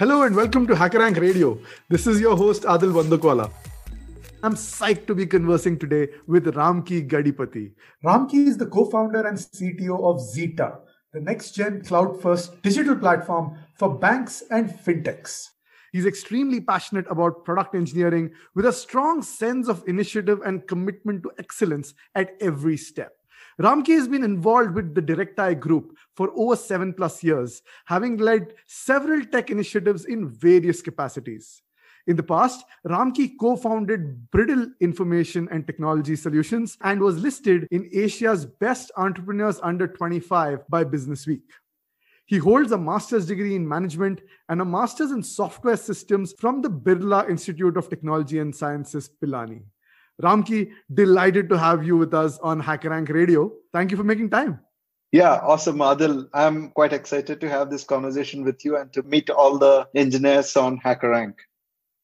Hello and welcome to HackerRank Radio. This is your host Adil Bandakwala. I'm psyched to be conversing today with Ramki Gadipati. Ramki is the co-founder and CTO of Zeta, the next-gen cloud-first digital platform for banks and fintechs. He's extremely passionate about product engineering with a strong sense of initiative and commitment to excellence at every step. Ramki has been involved with the DirectEye Group for over 7+ years, having led several tech initiatives in various capacities. In the past, Ramki co-founded Bridal Information and Technology Solutions and was listed in Asia's Best Entrepreneurs Under 25 by Businessweek. He holds a master's degree in management and a master's in software systems from the Birla Institute of Technology and Sciences, Pilani. Ramki, delighted to have you with us on HackerRank Radio. Thank you for making time. Yeah, awesome, Adil. I'm quite excited to have this conversation with you and to meet all the engineers on HackerRank.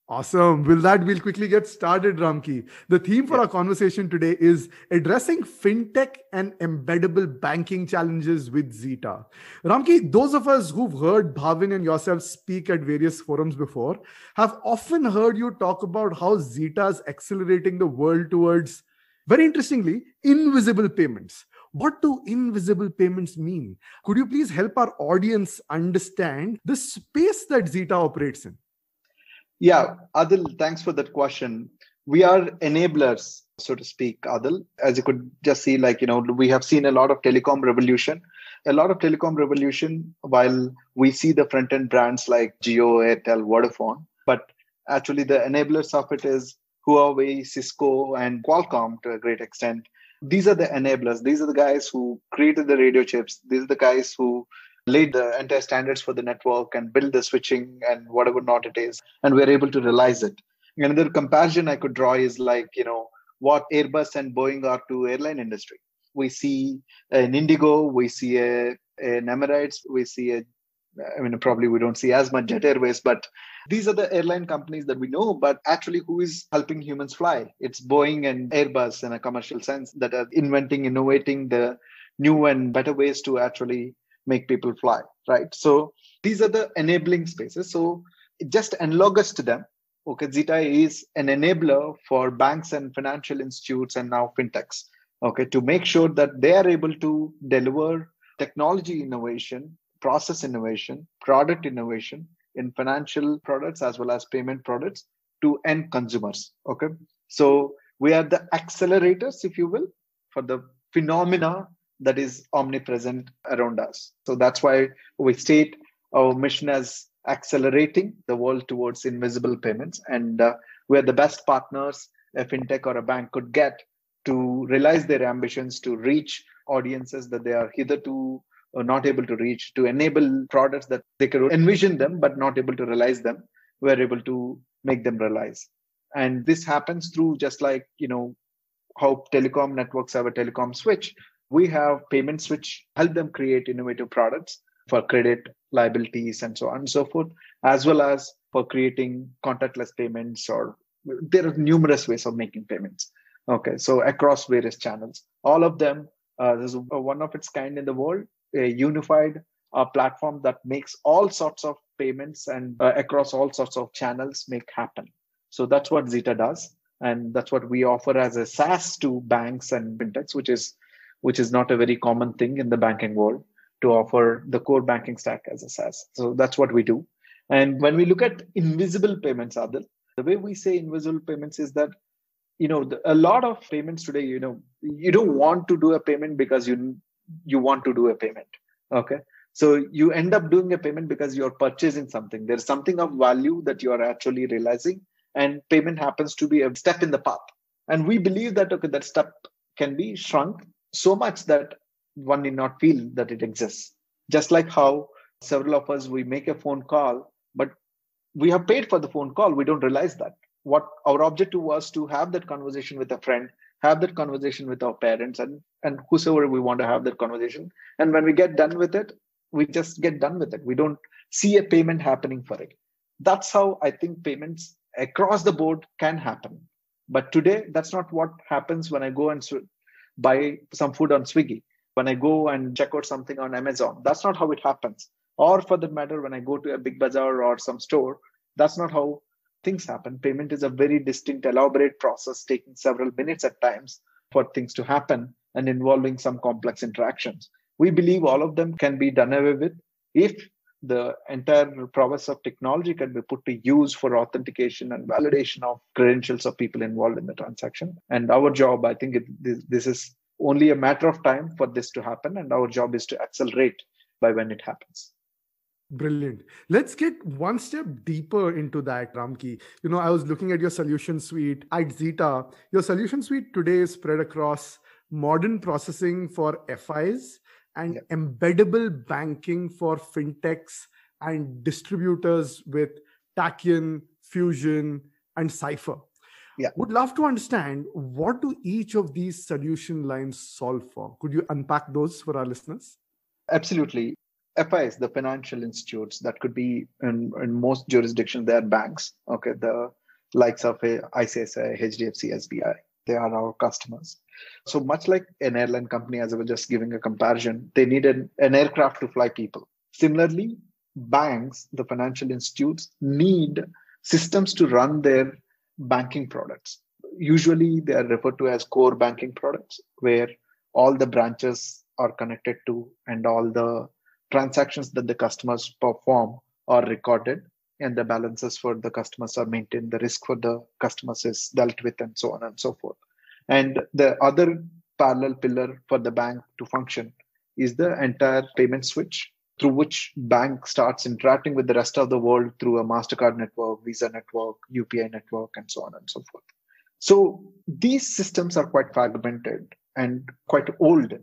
Awesome. We'll quickly get started, Ramki. The theme for our conversation today is addressing fintech and embeddable banking challenges with Zeta. Ramki, those of us who've heard Bhavin and yourself speak at various forums before have often heard you talk about how Zeta is accelerating the world towards, very interestingly, invisible payments. What do invisible payments mean? Could you please help our audience understand the space that Zeta operates in? Yeah, Adil, thanks for that question. We are enablers, so to speak, Adil. As you could just see, we have seen a lot of telecom revolution. While we see the front-end brands like Jio, Airtel, Vodafone, but actually the enablers of it is Huawei, Cisco, and Qualcomm to a great extent. These are the enablers. These are the guys who created the radio chips. These are the guys who laid the entire standards for the network and build the switching and whatever not it is. And we're able to realize it. Another comparison I could draw is what Airbus and Boeing are to airline industry. We see an Indigo, we see an Emirates, we see probably we don't see as much Jet Airways, but these are the airline companies that we know, but actually who is helping humans fly? It's Boeing and Airbus in a commercial sense that are innovating the new and better ways to actually make people fly, right? So these are the enabling spaces. So just analogous to them, okay, Zeta is an enabler for banks and financial institutes and now fintechs, okay, to make sure that they are able to deliver technology innovation, process innovation, product innovation in financial products as well as payment products to end consumers, okay? So we are the accelerators, if you will, for the phenomena that is omnipresent around us. So that's why we state our mission as accelerating the world towards invisible payments. And we're the best partners a fintech or a bank could get to realize their ambitions, to reach audiences that they are hitherto not able to reach, to enable products that they could envision them, but not able to realize them. We're able to make them realize. And this happens through just like, how telecom networks have a telecom switch. We have payments which help them create innovative products for credit, liabilities, and so on and so forth, as well as for creating contactless payments, or there are numerous ways of making payments. Okay, so across various channels, all of them, this is one of its kind in the world, a unified platform that makes all sorts of payments and across all sorts of channels make happen. So that's what Zeta does. And that's what we offer as a SaaS to banks and fintechs, which is not a very common thing in the banking world, to offer the core banking stack as a SaaS. So that's what we do. And when we look at invisible payments, Adil, the way we say invisible payments is that, a lot of payments today, you don't want to do a payment because you want to do a payment. Okay. So you end up doing a payment because you're purchasing something. There's something of value that you are actually realizing, and payment happens to be a step in the path. And we believe that, okay, that step can be shrunk so much that one need not feel that it exists. Just like how several of us, we make a phone call, but we have paid for the phone call. We don't realize that. What our objective was to have that conversation with a friend, have that conversation with our parents and whosoever we want to have that conversation. And when we get done with it, we just get done with it. We don't see a payment happening for it. That's how I think payments across the board can happen. But today, that's not what happens when I go and buy some food on Swiggy. When I go and check out something on Amazon, that's not how it happens. Or for that matter, when I go to a big bazaar or some store, that's not how things happen. Payment is a very distinct, elaborate process taking several minutes at times for things to happen and involving some complex interactions. We believe all of them can be done away with if the entire prowess of technology can be put to use for authentication and validation of credentials of people involved in the transaction. And our job, I think this is only a matter of time for this to happen. And our job is to accelerate by when it happens. Brilliant. Let's get one step deeper into that, Ramki. I was looking at your solution suite at Zeta. Your solution suite today is spread across modern processing for FIs and embeddable banking for fintechs and distributors with Tachyon, Fusion, and Cypher. Would love to understand, what do each of these solution lines solve for? Could you unpack those for our listeners? Absolutely. FIs, the financial institutes, that could be in most jurisdictions, they are banks. Okay, the likes of ICICI, HDFC, SBI, they are our customers. So much like an airline company, as I was just giving a comparison, they need an aircraft to fly people. Similarly, banks, the financial institutes, need systems to run their banking products. Usually they are referred to as core banking products, where all the branches are connected to and all the transactions that the customers perform are recorded, and the balances for the customers are maintained, the risk for the customers is dealt with, and so on and so forth. And the other parallel pillar for the bank to function is the entire payment switch, through which bank starts interacting with the rest of the world through a MasterCard network, Visa network, UPI network, and so on and so forth. So these systems are quite fragmented and quite old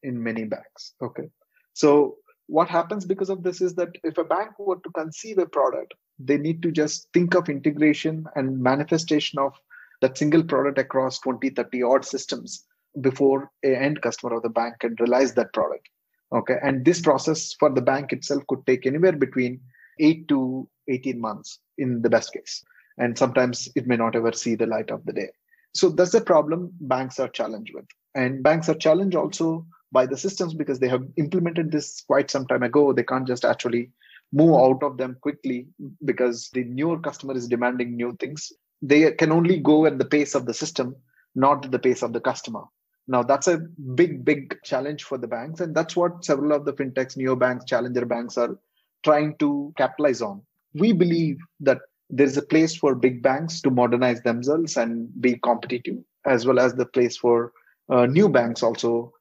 in many banks. Okay. So what happens because of this is that if a bank were to conceive a product, they need to just think of integration and manifestation of that single product across 20, 30 odd systems before an end customer of the bank can realize that product. Okay. And this process for the bank itself could take anywhere between 8 to 18 months in the best case. And sometimes it may not ever see the light of the day. So that's the problem banks are challenged with. And banks are challenged also by the systems because they have implemented this quite some time ago. They can't just actually move out of them quickly because the newer customer is demanding new things. They can only go at the pace of the system, not the pace of the customer. Now, that's a big challenge for the banks. And that's what several of the fintechs, neobanks, challenger banks are trying to capitalize on. We believe that there's a place for big banks to modernize themselves and be competitive, as well as the place for new banks also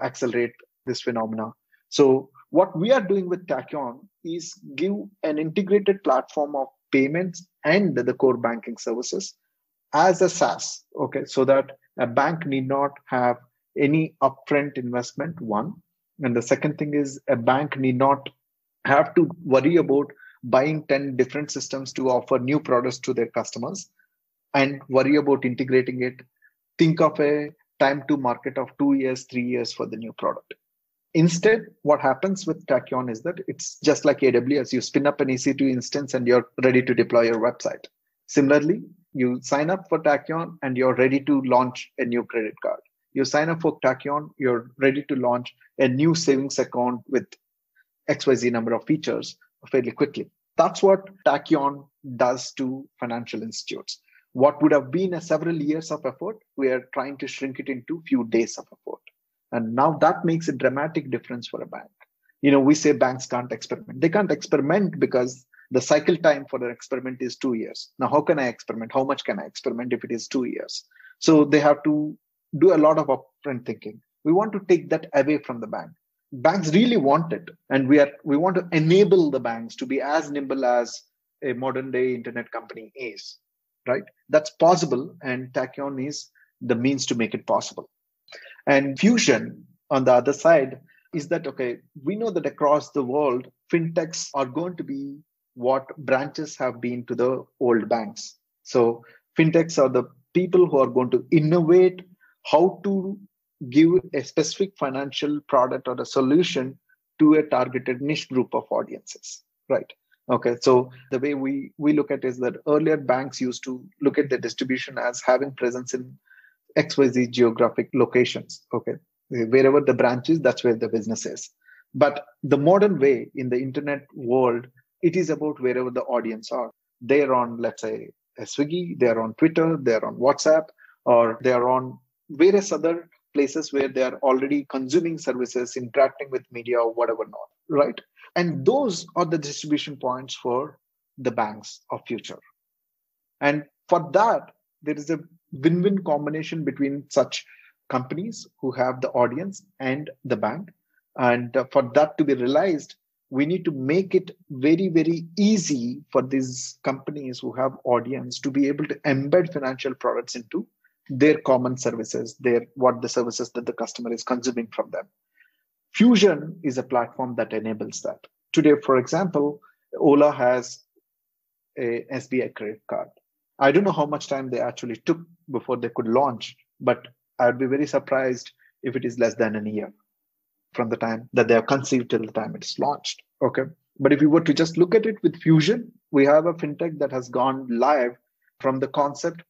accelerate this phenomena. So what we are doing with Tachyon is give an integrated platform of payments and the core banking services as a SaaS, okay, so that a bank need not have any upfront investment, one. And the second thing is a bank need not have to worry about buying 10 different systems to offer new products to their customers and worry about integrating it. Think of a time to market of 2 years, 3 years for the new product. Instead, what happens with Tachyon is that it's just like AWS. You spin up an EC2 instance and you're ready to deploy your website. Similarly, you sign up for Tachyon and you're ready to launch a new credit card. You sign up for Tachyon, you're ready to launch a new savings account with XYZ number of features fairly quickly. That's what Tachyon does to financial institutes. What would have been several years of effort, we are trying to shrink it into few days of effort. And now that makes a dramatic difference for a bank. We say banks can't experiment. They can't experiment because the cycle time for an experiment is 2 years. Now, how can I experiment? How much can I experiment if it is 2 years? So they have to do a lot of upfront thinking. We want to take that away from the bank. Banks really want it. And we want to enable the banks to be as nimble as a modern day internet company is, right? That's possible. And Tachyon is the means to make it possible. And Fusion, on the other side, is that, okay, we know that across the world, fintechs are going to be what branches have been to the old banks. So fintechs are the people who are going to innovate how to give a specific financial product or a solution to a targeted niche group of audiences, right? Okay, so the way we look at it is that earlier banks used to look at the distribution as having presence in XYZ geographic locations. Okay, wherever the branch is, that's where the business is. But the modern way in the internet world, it is about wherever the audience are. They're on, let's say, Swiggy, they're on Twitter, they're on WhatsApp, or they're on various other places where they are already consuming services, interacting with media or whatever not, right? And those are the distribution points for the banks of future. And for that, there is a win-win combination between such companies who have the audience and the bank. And for that to be realized, we need to make it very, very easy for these companies who have audience to be able to embed financial products into their common services, what the services that the customer is consuming from them. Fusion is a platform that enables that. Today, for example, Ola has a SBI credit card. I don't know how much time they actually took before they could launch, but I'd be very surprised if it is less than a year from the time that they are conceived till the time it's launched. Okay. But if you were to just look at it with Fusion, we have a fintech that has gone live from the concept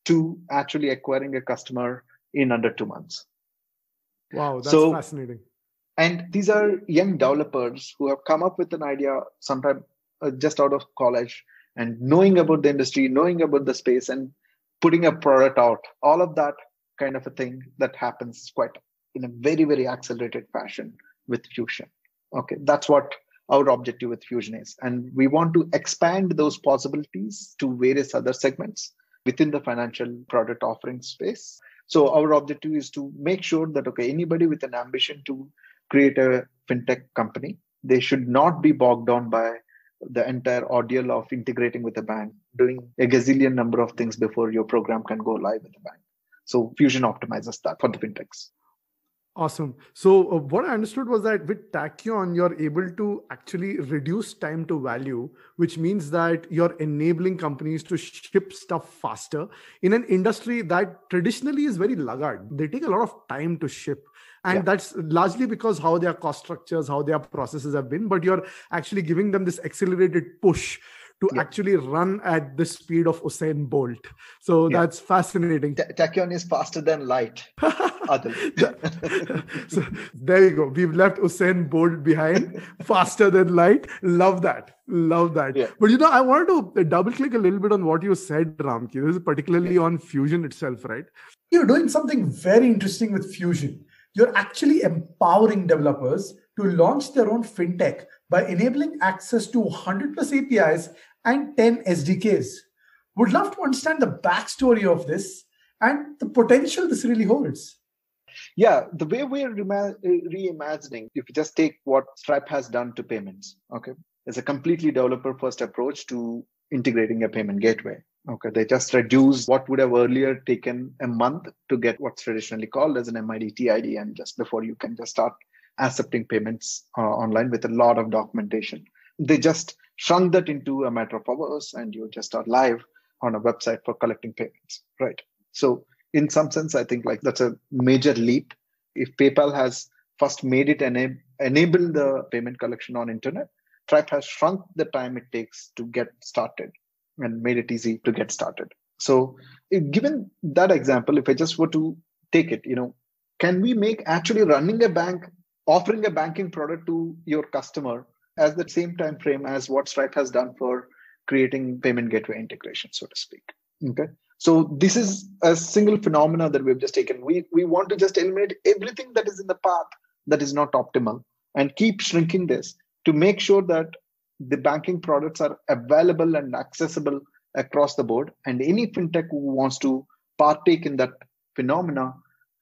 to actually acquiring a customer in under 2 months. Wow, that's fascinating. And these are young developers who have come up with an idea sometime just out of college and knowing about the industry, knowing about the space and putting a product out. All of that kind of a thing that happens quite in a very, very accelerated fashion with Fusion. Okay, that's what our objective with Fusion is. And we want to expand those possibilities to various other segments within the financial product offering space. So our objective is to make sure that, okay, anybody with an ambition to create a fintech company, they should not be bogged down by the entire ordeal of integrating with a bank, doing a gazillion number of things before your program can go live with the bank. So Fusion optimizes that for the fintechs. Awesome. So what I understood was that with Tachyon, you're able to actually reduce time to value, which means that you're enabling companies to ship stuff faster in an industry that traditionally is very laggard. They take a lot of time to ship. And that's largely because how their cost structures, how their processes have been, but you're actually giving them this accelerated push to actually run at the speed of Usain Bolt. So that's fascinating. Tachyon is faster than light. So there you go. We've left Usain Bolt behind, faster than light. Love that. Love that. Yeah. But I wanted to double click a little bit on what you said, Ramki. This is particularly on Fusion itself, right? You're doing something very interesting with Fusion. You're actually empowering developers to launch their own fintech by enabling access to 100 plus APIs and 10 SDKs. Would love to understand the backstory of this and the potential this really holds. Yeah, the way we're reimagining, if you just take what Stripe has done to payments, okay, it's a completely developer-first approach to integrating a payment gateway. Okay, they just reduce what would have earlier taken a month to get what's traditionally called as an MIDT ID, and just before you can just start accepting payments online with a lot of documentation. They just shrunk that into a matter of hours, and you just are live on a website for collecting payments, right? So in some sense, I think like that's a major leap. If PayPal has first made it enable the payment collection on internet, Stripe has shrunk the time it takes to get started and made it easy to get started. So given that example, if I just were to take it, can we make actually running a bank, offering a banking product to your customer as the same time frame as what Stripe has done for creating payment gateway integration, so to speak. Okay. So this is a single phenomena that we've just taken. We want to just eliminate everything that is in the path that is not optimal and keep shrinking this to make sure that the banking products are available and accessible across the board. And any fintech who wants to partake in that phenomena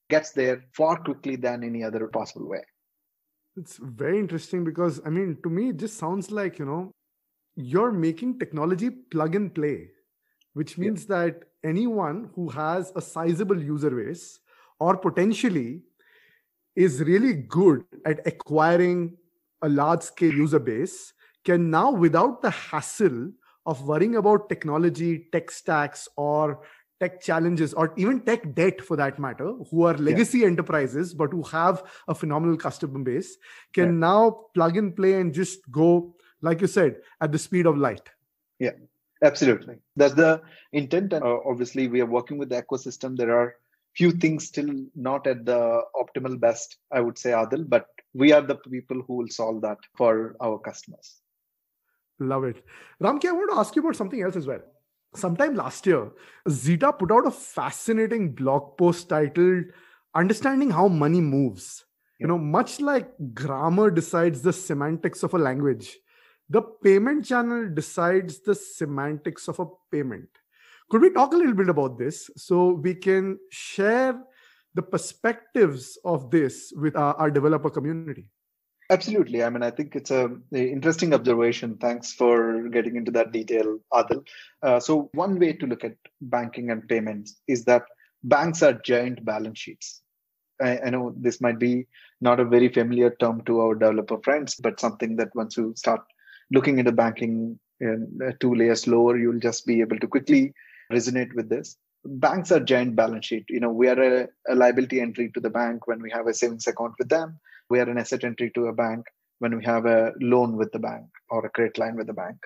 gets there far quickly than any other possible way. It's very interesting because, to me, it just sounds like, you're making technology plug and play, which means that anyone who has a sizable user base or potentially is really good at acquiring a large scale user base can now, without the hassle of worrying about technology, tech stacks, or tech challenges, or even tech debt for that matter, who are legacy enterprises, but who have a phenomenal customer base, can now plug and play and just go, like you said, at the speed of light. Yeah, absolutely. That's the intent. And obviously, we are working with the ecosystem. There are few things still not at the optimal best, I would say, Adil, but we are the people who will solve that for our customers. Love it. Ramki, I want to ask you about something else as well. Sometime last year, Zeta put out a fascinating blog post titled Understanding How Money Moves. Much like grammar decides the semantics of a language, the payment channel decides the semantics of a payment. Could we talk a little bit about this so we can share the perspectives of this with our developer community? Absolutely. I mean, I think it's an interesting observation. Thanks for getting into that detail, Adil. So one way to look at banking and payments is that banks are giant balance sheets. I know this might be not a very familiar term to our developer friends, but something that once you start looking into banking 2 layers lower, you'll just be able to quickly resonate with this. Banks are giant balance sheet. We are a liability entry to the bank when we have a savings account with them. We are an asset entry to a bank when we have a loan with the bank or a credit line with the bank.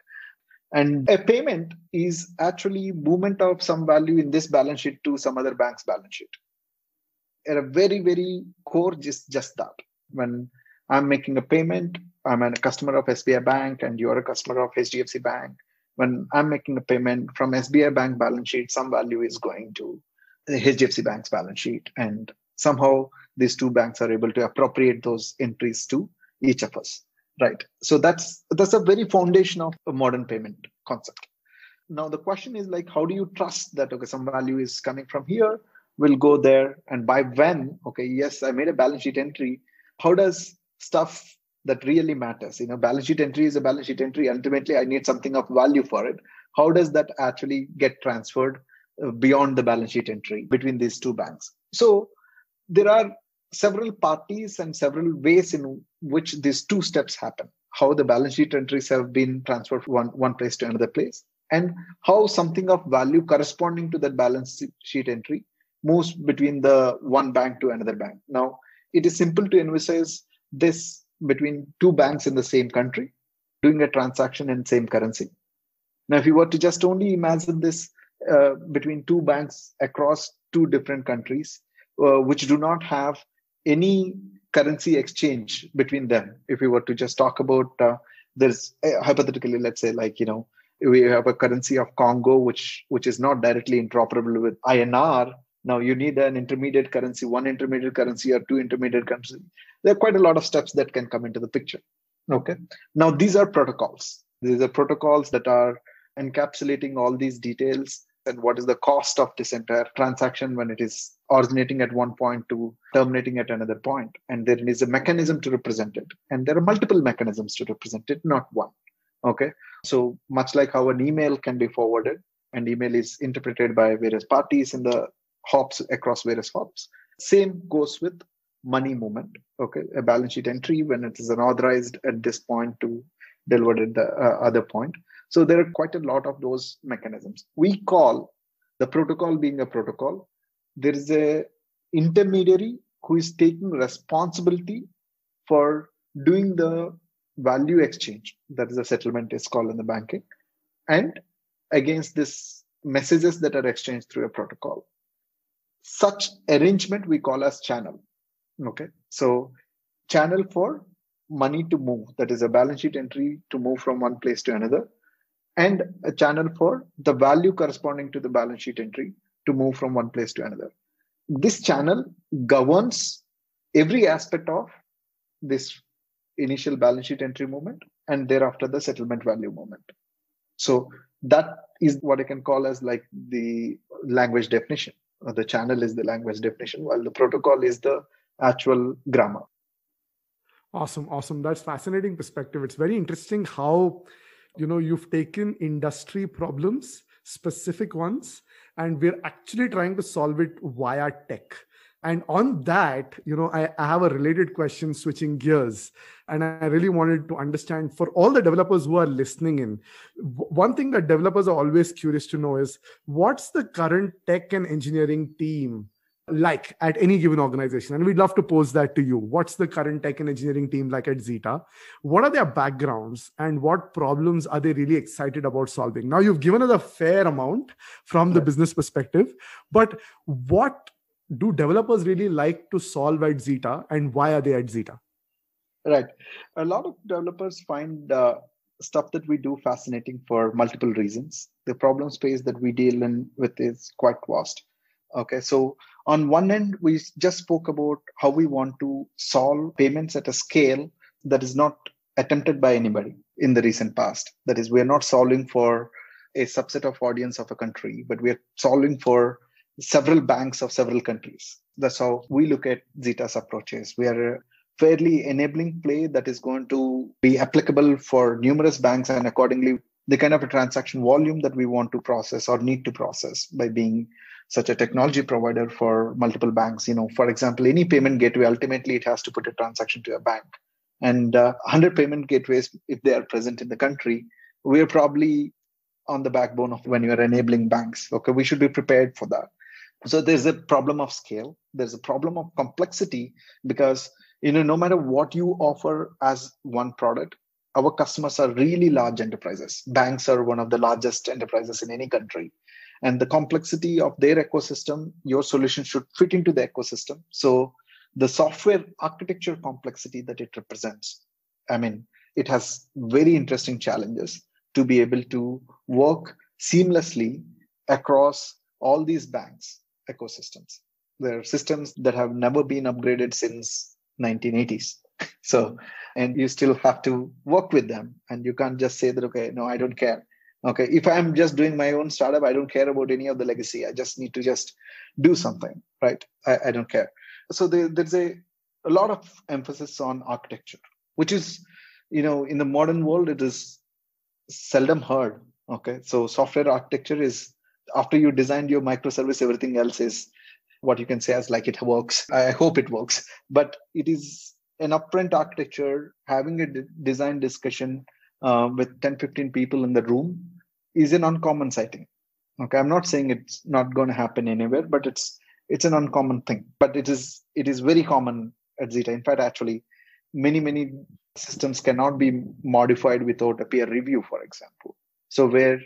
And a payment is actually movement of some value in this balance sheet to some other bank's balance sheet. At a very, very core, just that. When I'm making a payment, I'm a customer of SBI Bank and you're a customer of HDFC Bank. When I'm making a payment from SBI Bank balance sheet, some value is going to the HDFC Bank's balance sheet. And somehow these two banks are able to appropriate those entries to each of us, right? So that's a very foundation of a modern payment concept. Now, the question is like, how do you trust that, okay, some value is coming from here, will go there, and by when, okay, yes, I made a balance sheet entry. How does stuff that really matters, balance sheet entry is a balance sheet entry. Ultimately, I need something of value for it. How does that actually get transferred beyond the balance sheet entry between these two banks? So there are several parties and several ways in which these two steps happen. How the balance sheet entries have been transferred from one place to another place, and how something of value corresponding to that balance sheet entry moves between the one bank to another bank. Now, it is simple to envisage this between two banks in the same country doing a transaction in same currency. Now, if you were to just only imagine this between two banks across two different countries, which do not have any currency exchange between them. If we were to just talk about, there's hypothetically, let's say we have a currency of Congo, which is not directly interoperable with INR. Now you need an intermediate currency, one intermediate currency or two intermediate currency. There are quite a lot of steps that can come into the picture. Okay. Now these are protocols. These are protocols that are encapsulating all these details and what is the cost of this entire transaction when it is originating at one point to terminating at another point. And there is a mechanism to represent it. And there are multiple mechanisms to represent it, not one. Okay. So much like how an email can be forwarded, and email is interpreted by various parties in the hops across various hops. Same goes with money movement. Okay. A balance sheet entry when it is unauthorized at this point to delivered at the other point. So there are quite a lot of those mechanisms. We call the protocol being a protocol. There is a intermediary who is taking responsibility for doing the value exchange. That is a settlement is called in the banking. And against this messages that are exchanged through a protocol. Such arrangement we call as channel. Okay. So channel for money to move. That is a balance sheet entry to move from one place to another. And a channel for the value corresponding to the balance sheet entry to move from one place to another. This channel governs every aspect of this initial balance sheet entry movement and thereafter the settlement value movement. So that is what I can call as like the language definition. The channel is the language definition, while the protocol is the actual grammar. Awesome. That's fascinating perspective. It's very interesting how you've taken industry problems, specific ones, and we're actually trying to solve it via tech. And on that, I have a related question switching gears. And I really wanted to understand for all the developers who are listening in, one thing that developers are always curious to know is what's the current tech and engineering team like at any given organization? And we'd love to pose that to you. What's the current tech and engineering team like at Zeta? What are their backgrounds and what problems are they really excited about solving? Now, you've given us a fair amount from the business perspective, but what do developers really like to solve at Zeta and why are they at Zeta? Right. A lot of developers find stuff that we do fascinating for multiple reasons. The problem space that we deal with is quite vast. Okay, so on one end, we just spoke about how we want to solve payments at a scale that is not attempted by anybody in the recent past. That is, we are not solving for a subset of audience of a country, but we are solving for several banks of several countries. That's how we look at Zeta's approaches. We are a fairly enabling play that is going to be applicable for numerous banks, and accordingly, the kind of a transaction volume that we want to process or need to process by being such a technology provider for multiple banks. For example, any payment gateway, ultimately it has to put a transaction to a bank. And 100 payment gateways, if they are present in the country, we're probably on the backbone of when you're enabling banks. Okay, we should be prepared for that. So there's a problem of scale. There's a problem of complexity because, no matter what you offer as one product, our customers are really large enterprises. Banks are one of the largest enterprises in any country. And the complexity of their ecosystem, your solution should fit into the ecosystem. So the software architecture complexity that it represents, it has very interesting challenges to be able to work seamlessly across all these banks ecosystems. There are systems that have never been upgraded since 1980s. So, and you still have to work with them, and you can't just say that, okay, no, I don't care. Okay, if I'm just doing my own startup, I don't care about any of the legacy. I just need to just do something, right? I don't care. So there's a lot of emphasis on architecture, which is, in the modern world, it is seldom heard. Okay, so software architecture is after you designed your microservice, everything else is what you can say as like it works. I hope it works, but it is an upfront architecture. Having a design discussion with 10, 15 people in the room is an uncommon sighting. Okay, I'm not saying it's not going to happen anywhere, but it's an uncommon thing. But it is very common at Zeta. In fact, actually, many systems cannot be modified without a peer review, for example. So where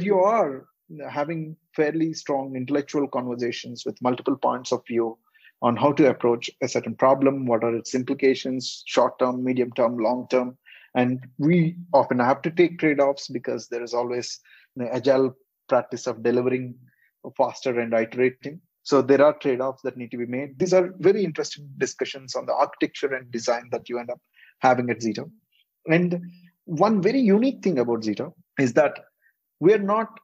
you are having fairly strong intellectual conversations with multiple points of view on how to approach a certain problem, what are its implications, short term, medium term, long term. And we often have to take trade-offs because there is always the agile practice of delivering faster and iterating. So there are trade-offs that need to be made. These are very interesting discussions on the architecture and design that you end up having at Zeta. And one very unique thing about Zeta is that we're not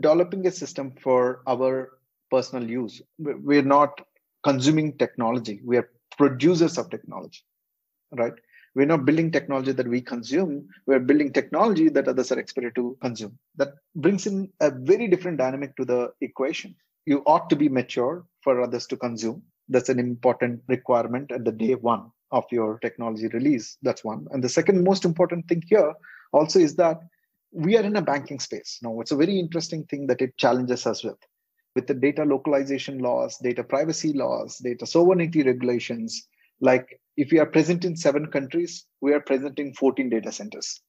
developing a system for our personal use. We're not consuming technology. We are producers of technology, right? We're not building technology that we consume. We're building technology that others are expected to consume. That brings in a very different dynamic to the equation. You ought to be mature for others to consume. That's an important requirement at the day one of your technology release. That's one. And the second most important thing here also is that we are in a banking space. Now, it's a very interesting thing that it challenges us with the data localization laws, data privacy laws, data sovereignty regulations. Like if we are present in 7 countries, we are present in 14 data centers.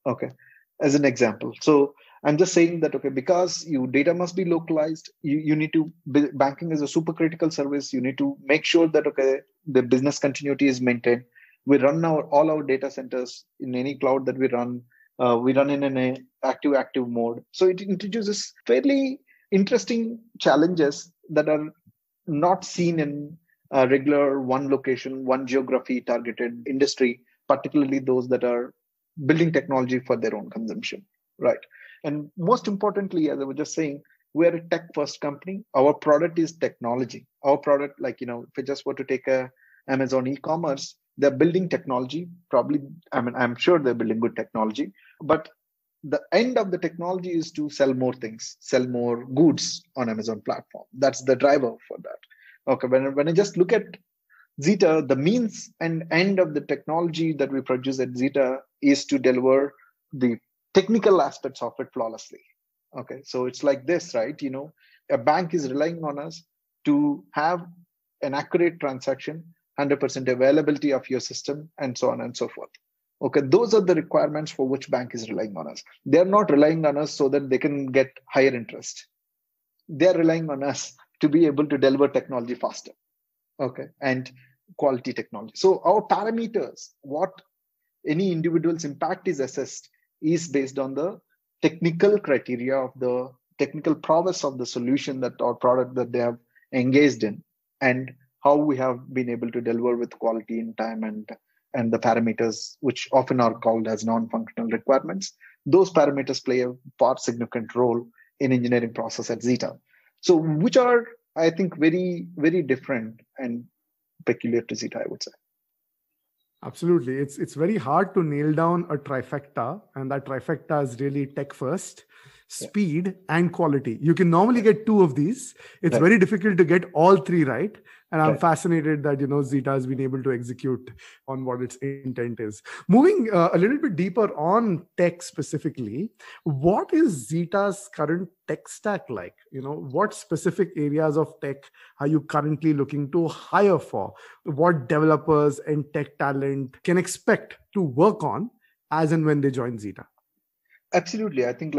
Okay, as an example. So I'm just saying that, okay, because your data must be localized, you need to, banking is a super critical service. You need to make sure that, okay, the business continuity is maintained. We run all our data centers in any cloud that we run in an active mode. So it introduces fairly interesting challenges that are not seen in a regular one location, one geography targeted industry, particularly those that are building technology for their own consumption, right? And most importantly, as I was just saying, we are a tech first company. Our product is technology. Our product, like, if I just were to take Amazon e-commerce, they're building technology. Probably, I'm sure they're building good technology, but the end of the technology is to sell more things, sell more goods on Amazon platform. That's the driver for that. Okay, when I just look at Zeta, the means and end of the technology that we produce at Zeta is to deliver the technical aspects of it flawlessly. Okay, so it's like this, right? A bank is relying on us to have an accurate transaction, 100% availability of your system, and so on and so forth. Okay, those are the requirements for which bank is relying on us. They're not relying on us so that they can get higher interest. They're relying on us to be able to deliver technology faster. Okay, and quality technology. So our parameters, what any individual's impact is assessed, is based on the technical criteria of the technical prowess of the solution that or product that they have engaged in, and how we have been able to deliver with quality in time, and the parameters which often are called as non-functional requirements. Those parameters play a far significant role in engineering process at Zeta. So which are, I think, very, very different and peculiar to Zeta, I would say. Absolutely. It's very hard to nail down a trifecta, and that trifecta is really tech first, speed, and quality. You can normally get two of these. It's very difficult to get all three right. And I'm fascinated that, Zeta has been able to execute on what its intent is. Moving a little bit deeper on tech specifically, what is Zeta's current tech stack like? What specific areas of tech are you currently looking to hire for? What developers and tech talent can expect to work on as and when they join Zeta? Absolutely. I think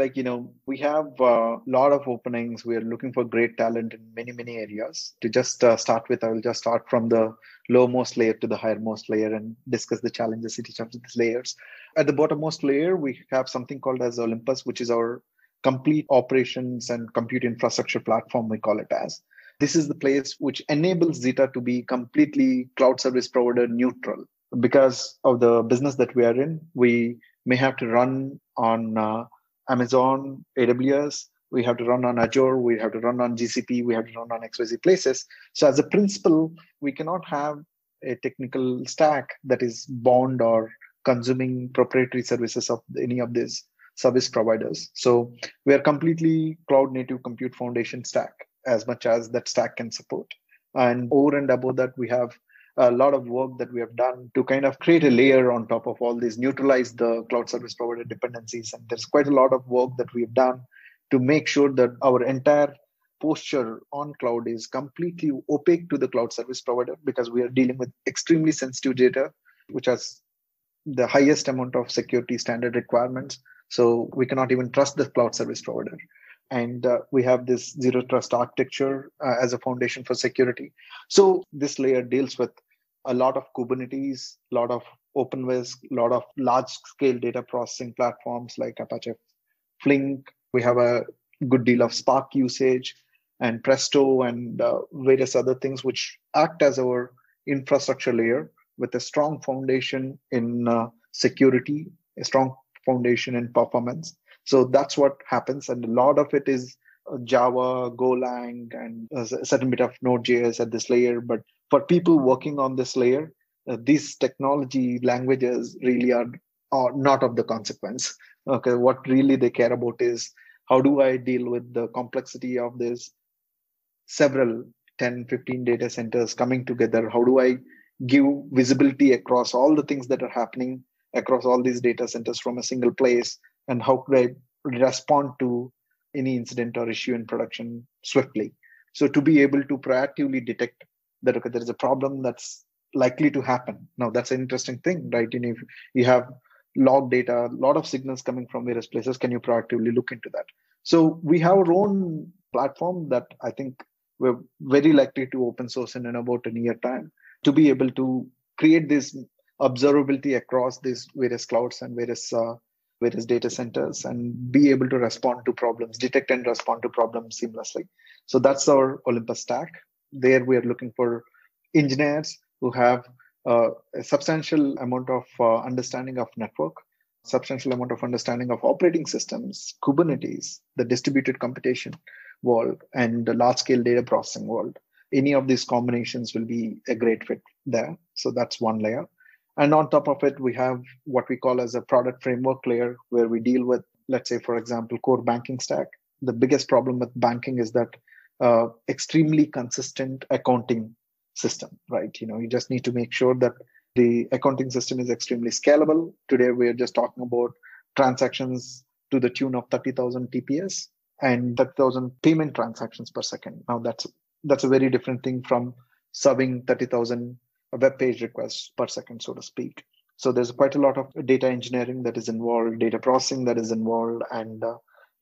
we have a lot of openings. We're looking for great talent in many, many areas. To just start with, I will just start from the lowmost layer to the highermost layer and discuss the challenges in each of these layers. At the bottommost layer, we have something called as Olympus, which is our complete operations and compute infrastructure platform, we call it as. This is the place which enables Zeta to be completely cloud service provider neutral. Because of the business that we are in, we may have to run on Amazon, AWS, we have to run on Azure, we have to run on GCP, we have to run on XYZ places. So as a principle, we cannot have a technical stack that is bound or consuming proprietary services of any of these service providers. So we are completely cloud native compute foundation stack, as much as that stack can support. And over and above that, we have a lot of work that we have done to kind of create a layer on top of all these, neutralize the cloud service provider dependencies. And there's quite a lot of work that we've done to make sure that our entire posture on cloud is completely opaque to the cloud service provider, because we are dealing with extremely sensitive data, which has the highest amount of security standard requirements. So we cannot even trust the cloud service provider. And we have this zero trust architecture as a foundation for security. So this layer deals with a lot of Kubernetes, a lot of OpenWhisk, a lot of large scale data processing platforms like Apache Flink. We have a good deal of Spark usage and Presto and various other things which act as our infrastructure layer with a strong foundation in security, a strong foundation in performance. So that's what happens. And a lot of it is Java, Golang, and a certain bit of Node.js at this layer. But for people working on this layer, these technology languages really are not of the consequence. Okay, what really they care about is, how do I deal with the complexity of this several 10, 15 data centers coming together? How do I give visibility across all the things that are happening across all these data centers from a single place? And how could I respond to any incident or issue in production swiftly? So to be able to proactively detect that, okay, there is a problem that's likely to happen. Now, that's an interesting thing, right? If you have log data, a lot of signals coming from various places, can you proactively look into that? So we have our own platform that I think we're very likely to open source in about a year time, to be able to create this observability across these various clouds and various data centers, and be able to respond to problems, detect and respond to problems seamlessly. So that's our Olympus stack. There we are looking for engineers who have a substantial amount of understanding of network, substantial amount of understanding of operating systems, Kubernetes, the distributed computation world, and the large-scale data processing world. Any of these combinations will be a great fit there. So that's one layer. And on top of it, we have what we call as a product framework layer, where we deal with, let's say, for example, core banking stack. The biggest problem with banking is that extremely consistent accounting system, right? You just need to make sure that the accounting system is extremely scalable. Today, we're just talking about transactions to the tune of 30,000 TPS and 30,000 payment transactions per second. Now, that's a very different thing from serving 30,000 web page requests per second, so to speak. So there's quite a lot of data engineering that is involved, data processing that is involved, and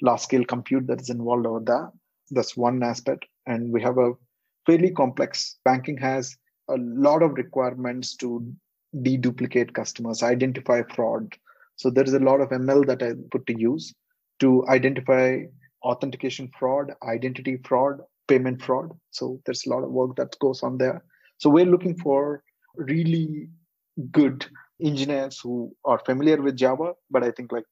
large scale compute that is involved over there. That's one aspect. And we have a fairly complex, banking has a lot of requirements to deduplicate customers, identify fraud. So there is a lot of ML that I put to use to identify authentication fraud, identity fraud, payment fraud. So there's a lot of work that goes on there. So we're looking for really good engineers who are familiar with Java, but I think like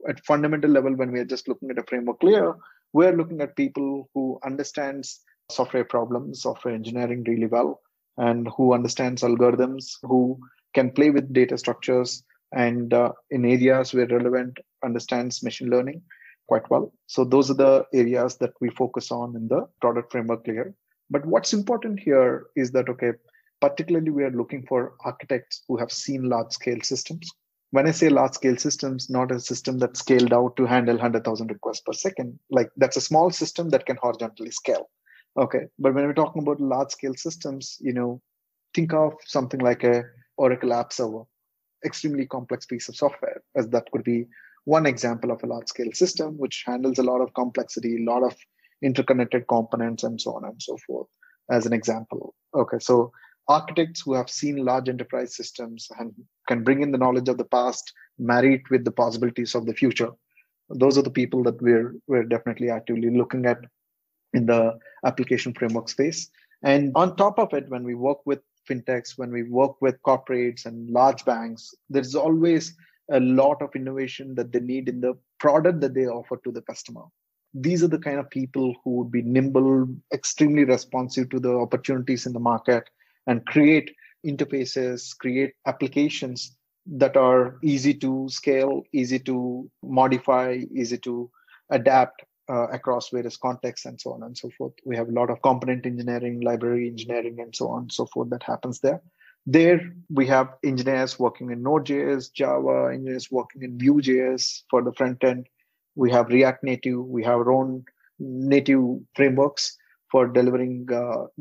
at fundamental level, when we're just looking at a framework layer, we're looking at people who understands software problems, software engineering really well, and who understands algorithms, who can play with data structures, and in areas where relevant, understands machine learning quite well. So those are the areas that we focus on in the product framework layer. But what's important here is that, okay, particularly we are looking for architects who have seen large scale systems. When I say large scale systems, not a system that's scaled out to handle 100,000 requests per second. Like that's a small system that can horizontally scale. Okay. But when we're talking about large scale systems, think of something like a Oracle App Server, extremely complex piece of software, as that could be one example of a large scale system, which handles a lot of complexity, a lot of interconnected components, and so on and so forth, as an example. Okay. So architects who have seen large enterprise systems and can bring in the knowledge of the past, marry it with the possibilities of the future. Those are the people that we're definitely actively looking at in the application framework space. And on top of it, when we work with fintechs, when we work with corporates and large banks, there's always a lot of innovation that they need in the product that they offer to the customer. These are the kind of people who would be nimble, extremely responsive to the opportunities in the market, and create interfaces, create applications that are easy to scale, easy to modify, easy to adapt across various contexts, and so on and so forth. We have a lot of component engineering, library engineering, and so on and so forth that happens there. There, we have engineers working in Node.js, Java, engineers working in Vue.js for the front end. We have React Native, we have our own native frameworks for delivering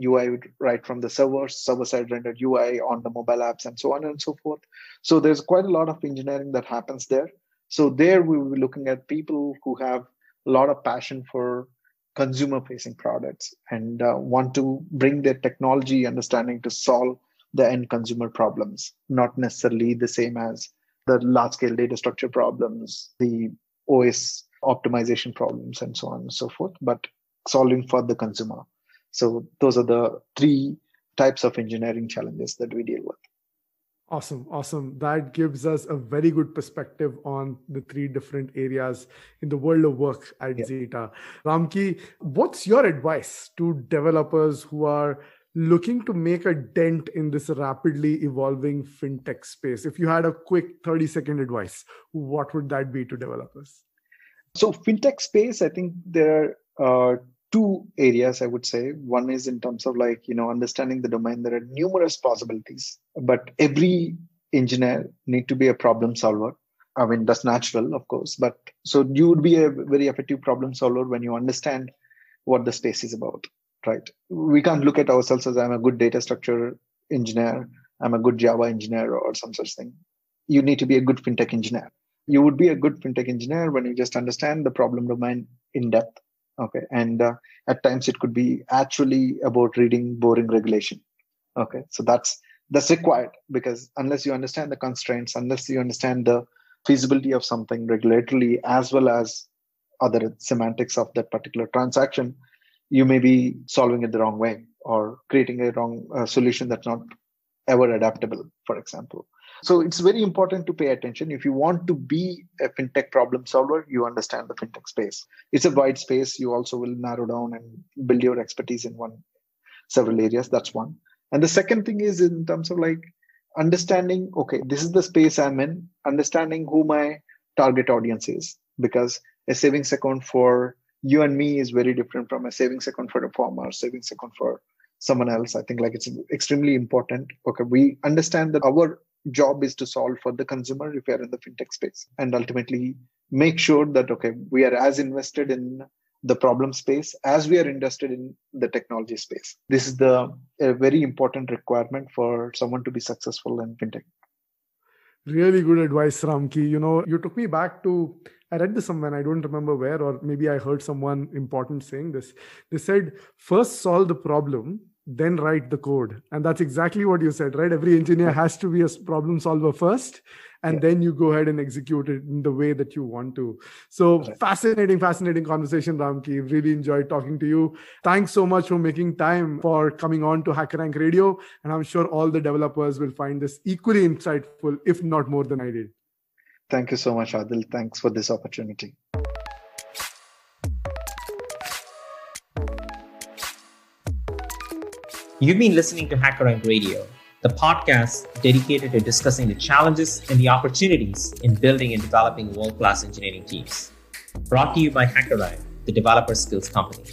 UI right from the server-side rendered UI on the mobile apps, and so on and so forth. So there's quite a lot of engineering that happens there. So there we will be looking at people who have a lot of passion for consumer-facing products and want to bring their technology understanding to solve the end consumer problems, not necessarily the same as the large-scale data structure problems, the OS optimization problems, and so on and so forth, but solving for the consumer. So those are the three types of engineering challenges that we deal with. Awesome. That gives us a very good perspective on the three different areas in the world of work at Zeta. Ramki, what's your advice to developers who are looking to make a dent in this rapidly evolving fintech space? If you had a quick 30-second advice, what would that be to developers? So fintech space, I think there are two areas I would say. One is in terms of understanding the domain. There are numerous possibilities, but every engineer need to be a problem solver. I mean, that's natural, of course, but so you would be a very effective problem solver when you understand what the space is about, right? We can't look at ourselves as I'm a good data structure engineer, I'm a good Java engineer or some such thing. You need to be a good fintech engineer. You would be a good fintech engineer when you just understand the problem domain in depth. Okay. And at times it could be actually about reading boring regulation. Okay. So that's required, because unless you understand the constraints, unless you understand the feasibility of something regulatorily, as well as other semantics of that particular transaction, you may be solving it the wrong way or creating a wrong solution that's not ever adaptable, for example. So it's very important to pay attention. If you want to be a fintech problem solver, you understand the fintech space. It's a wide space. You also will narrow down and build your expertise in several areas. That's one. And the second thing is in terms of understanding, okay, this is the space I'm in, understanding who my target audience is, because a savings account for you and me is very different from a savings account for a farmer, savings account for someone else. I think it's extremely important. Okay, we understand that our job is to solve for the consumer if we are in the fintech space, and ultimately make sure that, okay, we are as invested in the problem space as we are invested in the technology space. This is a very important requirement for someone to be successful in fintech. Really good advice, Ramki. You took me back to, I read this somewhere, I don't remember where, or maybe I heard someone important saying this. They said, first solve the problem, then write the code. And that's exactly what you said, right? Every engineer has to be a problem solver first, and then you go ahead and execute it in the way that you want to. So fascinating conversation, Ramki. Really enjoyed talking to you. Thanks so much for making time for coming on to HackerRank Radio. And I'm sure all the developers will find this equally insightful, if not more than I did. Thank you so much, Adil. Thanks for this opportunity. You've been listening to HackerRank Radio, the podcast dedicated to discussing the challenges and the opportunities in building and developing world-class engineering teams. Brought to you by HackerRank, the developer skills company.